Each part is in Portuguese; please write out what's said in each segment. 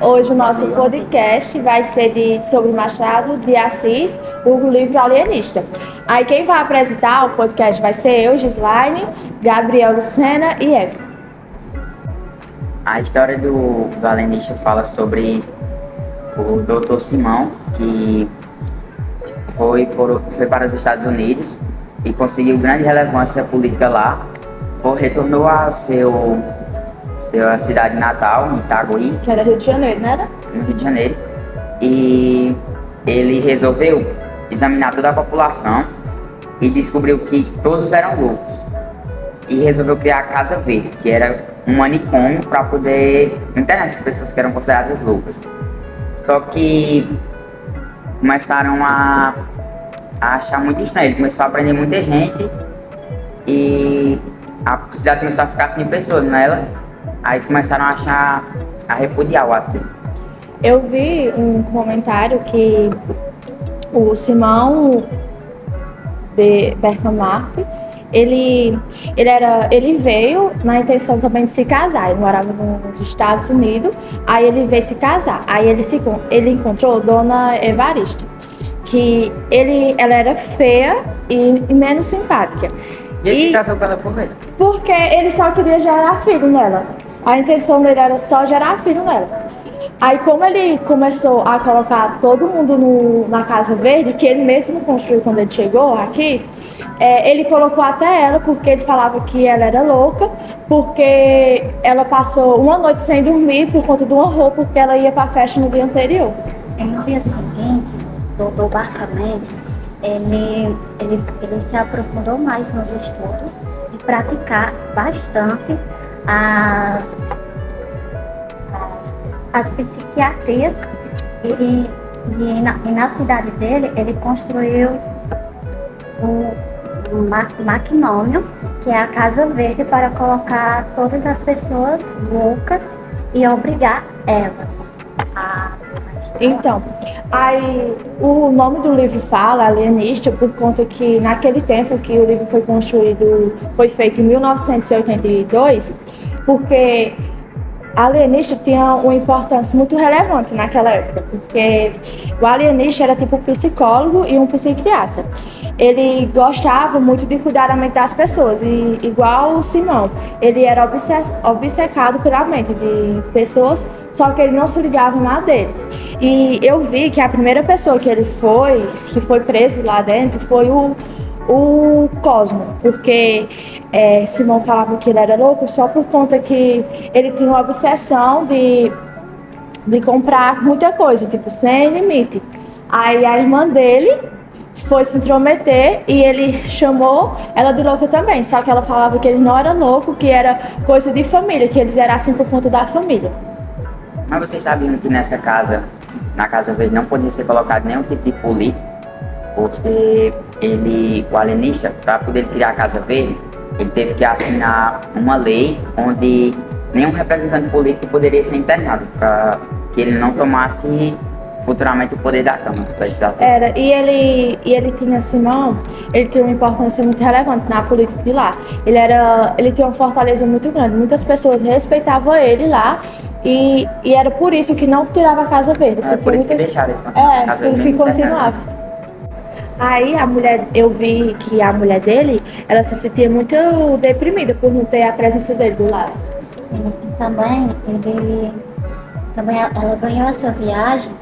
Hoje o nosso podcast vai ser sobre Machado de Assis, o livro Alienista. Aí quem vai apresentar o podcast vai ser eu, Gislaine, Gabriel Lucena e Eva. A história do alienista fala sobre o Dr. Simão, que foi para os Estados Unidos e conseguiu grande relevância política lá. Retornou à sua cidade natal, em Itaguí, Que era Rio de Janeiro, não era? no Rio de Janeiro, e ele resolveu examinar toda a população e descobriu que todos eram loucos. E resolveu criar a Casa Verde, que era um manicômio para poder internar essas pessoas que eram consideradas loucas. Só que começaram a achar muito estranho. Ele começou a prender muita gente e a cidade começou a ficar sem pessoas nela. Aí começaram a repudiar o ato dele. Eu vi um comentário que o Simão Bergamaschi, ele veio na intenção também de se casar. Ele morava nos Estados Unidos, aí ele veio se casar. Aí ele encontrou Dona Evarista, que ela era feia e menos simpática. E ele se casou com ela por quê? Porque ele só queria gerar filho nela. A intenção dele era só gerar filho nela. Aí como ele começou a colocar todo mundo na Casa Verde, que ele mesmo construiu quando ele chegou aqui, ele colocou até ela, porque ele falava que ela era louca, porque ela passou uma noite sem dormir por conta de uma roupa, porque ela ia para a festa no dia anterior. No dia seguinte, o doutor Bergamaschi, ele se aprofundou mais nos estudos e praticar bastante as psiquiatrias e na cidade dele ele construiu um maquinômio, que é a Casa Verde, para colocar todas as pessoas loucas e obrigar elas a... Então, aí o nome do livro fala Alienista por conta que naquele tempo que o livro foi construído, foi feito em 1982, porque alienista tinha uma importância muito relevante naquela época, porque o alienista era tipo um psicólogo e um psiquiatra. Ele gostava muito de cuidar da mente das pessoas, e igual o Simão, ele era obcecado pela mente de pessoas, só que ele não se ligava na dele. E eu vi que a primeira pessoa que foi preso lá dentro, foi o Cosmo, porque Simão falava que ele era louco só por conta que ele tinha uma obsessão de comprar muita coisa, tipo, sem limite. Aí a irmã dele foi se intrometer e ele chamou ela de louca também, só que ela falava que ele não era louco, que era coisa de família, que eles eram assim por conta da família. Mas vocês sabiam que na Casa Verde, não podia ser colocado nenhum tipo de político, porque o alienista, para poder criar a Casa Verde, ele teve que assinar uma lei onde nenhum representante político poderia ser internado, para que ele não tomasse futuramente o poder da Câmara Legislativa. E ele tinha, Simão, ele tinha uma importância muito relevante na política de lá. Ele tinha uma fortaleza muito grande, muitas pessoas respeitavam ele lá, e era por isso que não tirava a Casa Verde. Por isso que deixaram ele continuar. Por isso que continuava. Aí eu vi que a mulher dele, ela se sentia muito deprimida por não ter a presença dele do lado. Sim, e também ela ganhou essa viagem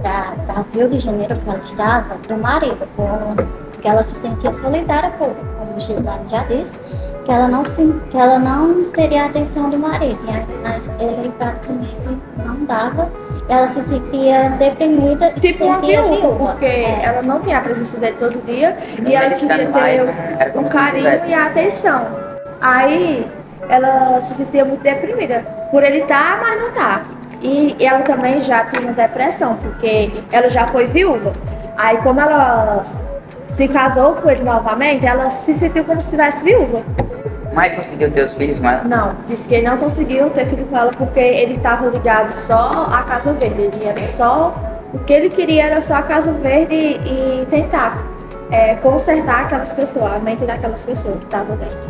para o Rio de Janeiro, que ela estava, do marido, porque ela se sentia solidária, como o Gislaine já disse, que ela não teria a atenção do marido, mas ele praticamente não dava. Ela se sentia deprimida e tipo se sentia uma viúva, porque ela ela não tinha a presença dele todo dia e Ele ela queria ter o carinho e a atenção. Aí ela se sentia muito deprimida por ele estar, mas não estar. E ela também já tinha uma depressão, porque ela já foi viúva. Aí como ela se casou com ele novamente, ela se sentiu como se estivesse viúva. Mas ele conseguiu ter os filhos com ela? Não, disse que ele não conseguiu ter filho com ela porque ele estava ligado só à Casa Verde. Ele era só, o que ele queria era só a Casa Verde e tentar consertar aquelas pessoas, a mente daquelas pessoas que estavam dentro.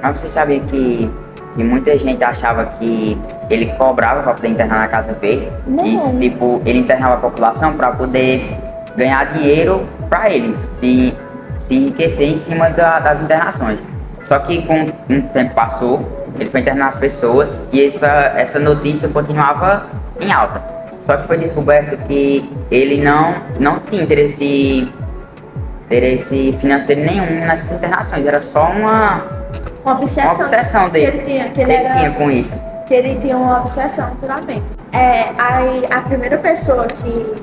Mas você sabia que que muita gente achava que ele cobrava para poder internar na Casa Verde. Não. Isso, tipo, ele internava a população para poder ganhar dinheiro para ele, se enriquecer em cima das internações. Só que com um tempo passou, ele foi internar as pessoas e essa notícia continuava em alta. Só que foi descoberto que ele não tinha interesse financeiro nenhum nessas internações, era só uma obsessão dele, que ele tinha com isso. Que ele tinha uma obsessão pela mente. Aí a primeira pessoa que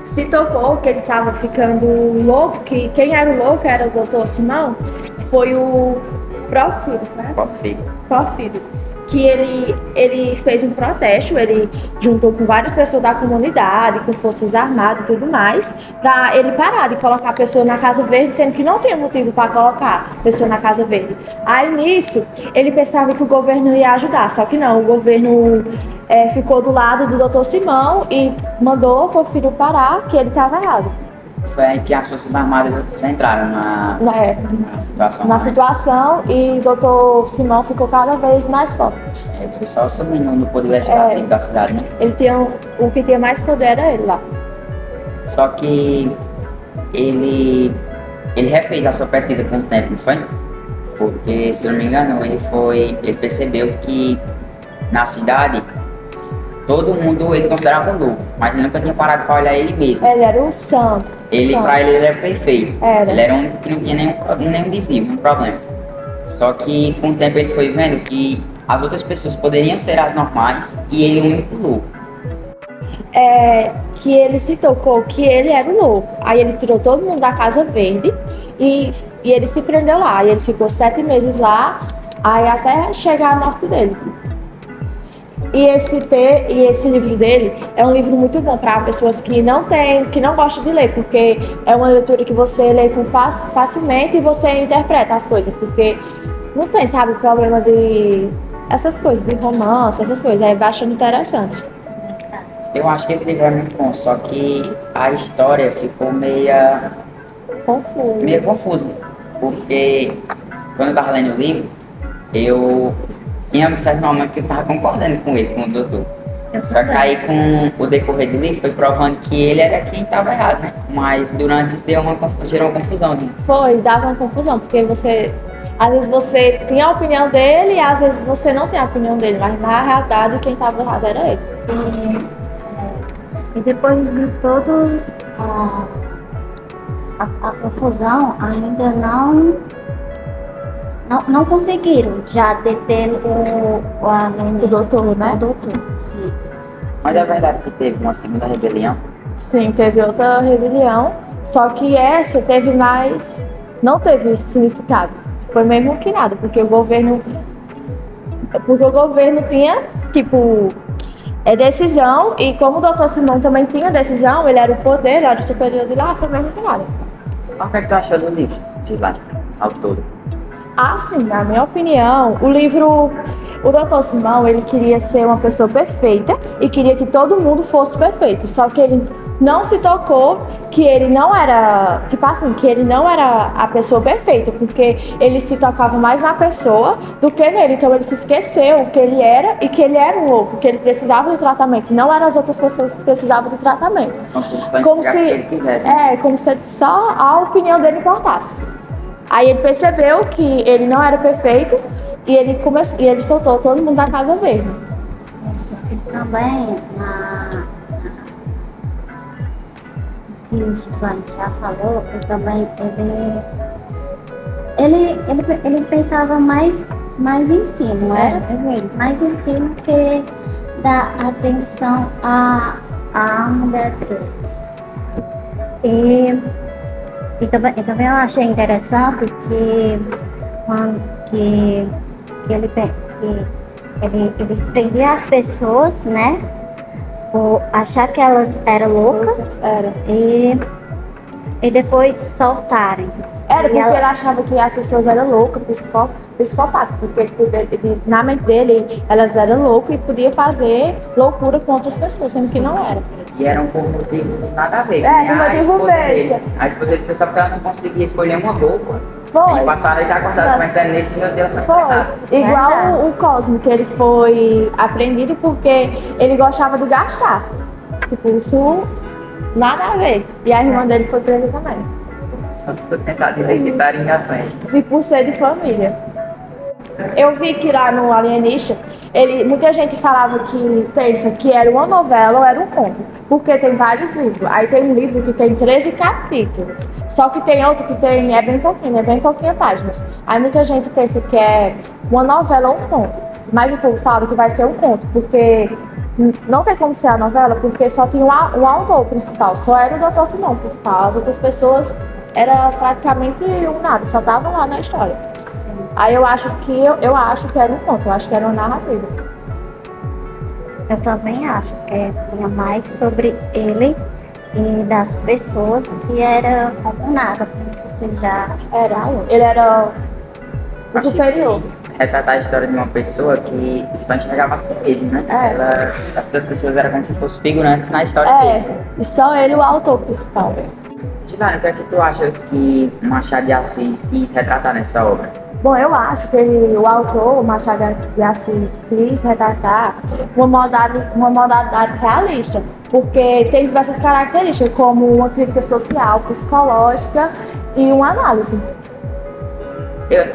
se tocou que ele estava ficando louco, que quem era o louco era o Dr. Simão, foi o Porfírio, né? Porfírio. Que ele fez um protesto, ele juntou com várias pessoas da comunidade, com forças armadas e tudo mais, para ele parar de colocar a pessoa na Casa Verde, sendo que não tinha motivo para colocar a pessoa na Casa Verde. Aí nisso, ele pensava que o governo ia ajudar, só que não, o governo ficou do lado do Dr. Simão e mandou o Porfírio parar, que ele estava errado. Foi aí que as Forças Armadas entraram na situação. E o Dr. Simão ficou cada vez mais forte. Ele foi só subindo no poder legislativo da cidade, né? O que tinha mais poder era ele lá. Só que ele refez a sua pesquisa com o tempo, não foi? Porque, se eu não me engano, ele percebeu que na cidade todo mundo ele considerava louco, mas ele nunca tinha parado para olhar ele mesmo. Ele era um santo. Pra ele era perfeito. Ele era um que não tinha nenhum desvio, nenhum problema. Só que com o tempo ele foi vendo que as outras pessoas poderiam ser as normais e ele o único louco. Que ele se tocou que ele era o louco. Aí ele tirou todo mundo da Casa Verde e ele se prendeu lá. Aí ele ficou 7 meses lá, aí até chegar a morte dele. E esse livro dele é um livro muito bom para pessoas que não gostam de ler, porque é uma leitura que você lê facilmente e você interpreta as coisas, porque não tem, sabe, problema de essas coisas, de romance, essas coisas, é bastante interessante. Eu acho que esse livro é muito bom, só que a história ficou meio confusa, porque quando eu tava lendo o livro, eu tinha um certo momento que eu tava concordando com ele, com o doutor. Só que aí com o decorrer do livro foi provando que ele era quem estava errado, né? Mas durante gerou uma confusão. Né? Dava uma confusão, porque às vezes você tinha a opinião dele e às vezes você não tem a opinião dele, mas na realidade quem estava errado era ele. E depois de todos a confusão, ainda não conseguiram já deter o doutor, né? O doutor, sim. Mas é verdade que teve uma segunda rebelião? Sim, teve outra rebelião, só que essa não teve significado. Foi mesmo que nada, porque o governo tinha, decisão, e como o Dr. Simão também tinha decisão, ele era o poder, ele era o superior de lá, foi mesmo que nada. O que é que tu achou do livro, de lá, ao todo? Assim, na minha opinião, o Dr. Simão, ele queria ser uma pessoa perfeita e queria que todo mundo fosse perfeito, só que ele não se tocou que ele não era, que ele não era a pessoa perfeita, porque ele se tocava mais na pessoa do que nele, então ele se esqueceu que ele era e que ele era um louco, que ele precisava de tratamento, não eram as outras pessoas que precisavam de tratamento. Como se ele quisesse. Como se só a opinião dele importasse. Aí ele percebeu que ele não era perfeito e ele soltou todo mundo da Casa Verde. E também, o que o Gislaine já falou, ele pensava mais em si, não era? Mais em si do que dar atenção à mulher dele. E também eu achei interessante que eles prendiam as pessoas, né? Por achar que elas eram loucas. Era. E e depois soltarem. Era porque ela- ele achava que as pessoas eram loucas, psicopatas, porque na mente dele elas eram loucas e podia fazer loucura com outras pessoas, sendo que não era. E eram por motivos nada a ver. É, né? por A motivo esposa besta. dele. A esposa dele foi só porque ela não conseguia escolher uma roupa. Foi. E passou a noite acordada começando nesse e meu Deus, foi Foi. errado. Igual Verdade. o Cosmo, que ele foi apreendido porque ele gostava de gastar. Tipo, isso nada a ver. E a irmã dele foi presa também. Só pra tentar dizer que tá engaçando. Se por ser de família. Eu vi que lá no Alienista, muita gente falava que pensa que era uma novela ou era um conto, porque tem vários livros. Aí tem um livro que tem 13 capítulos, só que tem outro que é bem pouquinho páginas. Aí muita gente pensa que é uma novela ou um conto, mas o povo fala que vai ser um conto, porque não tem como ser a novela, porque só tinha um autor principal, só era o Dr. Simão principal, as outras pessoas era praticamente um nada, só tava lá na história. Aí eu acho que era um conto, eu acho que era uma narrativa. Eu também acho que tinha mais sobre ele e das pessoas que era como nada, como você já Ele era o Achei superior. que retratar a história de uma pessoa que só enxergava a si mesmo, né? É. As duas pessoas eram como se fossem figurantes na história dele. E só ele o autor principal. Gislaine, o que é que tu acha que Machado de Assis quis retratar nessa obra? Bom, eu acho que o autor, Machado de Assis, quis retratar uma modalidade realista, porque tem diversas características, como uma crítica social, psicológica e uma análise.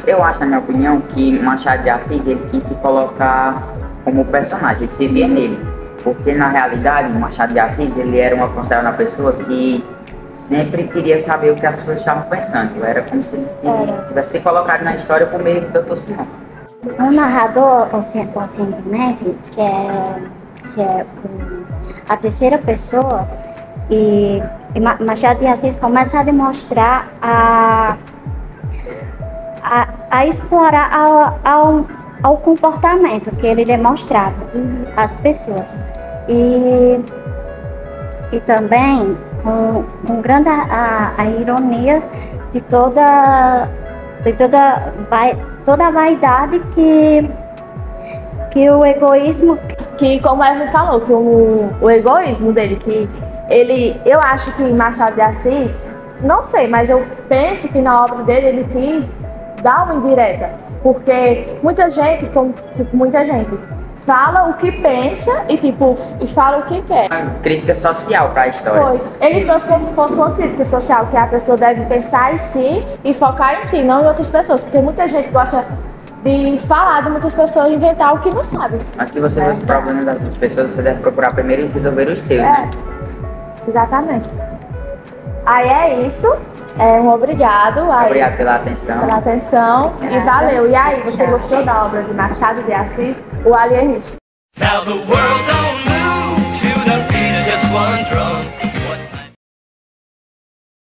Eu acho, na minha opinião, que Machado de Assis ele quis se colocar como personagem, ele se via nele. Porque, na realidade, Machado de Assis ele era considerado uma pessoa que sempre queria saber o que as pessoas estavam pensando. Era como se ele tivesse se colocado na história por meio do Dr. Simão. o narrador conscientemente, que é a terceira pessoa, e Machado de Assis começa a demonstrar a explorar ao comportamento que ele demonstrava às pessoas. E também com grande a ironia de toda a vaidade que o egoísmo. Que, como a Evelyn falou, que o egoísmo dele, que eu acho que Machado de Assis, não sei, mas eu penso que na obra dele ele quis dar uma indireta, porque muita gente fala o que pensa e fala o que quer. Uma crítica social para a história. Foi. Ele trouxe como se fosse uma crítica social, que a pessoa deve pensar em si e focar em si, não em outras pessoas, porque muita gente gosta de falar de muitas pessoas e inventar o que não sabe. Mas se você vê os problemas das outras pessoas, você deve procurar primeiro resolver os seus, né? Exatamente. Aí é isso. Um obrigado. Obrigado pela atenção. E valeu. E aí, você gostou da obra de Machado de Assis, O Alienista? Now the world don't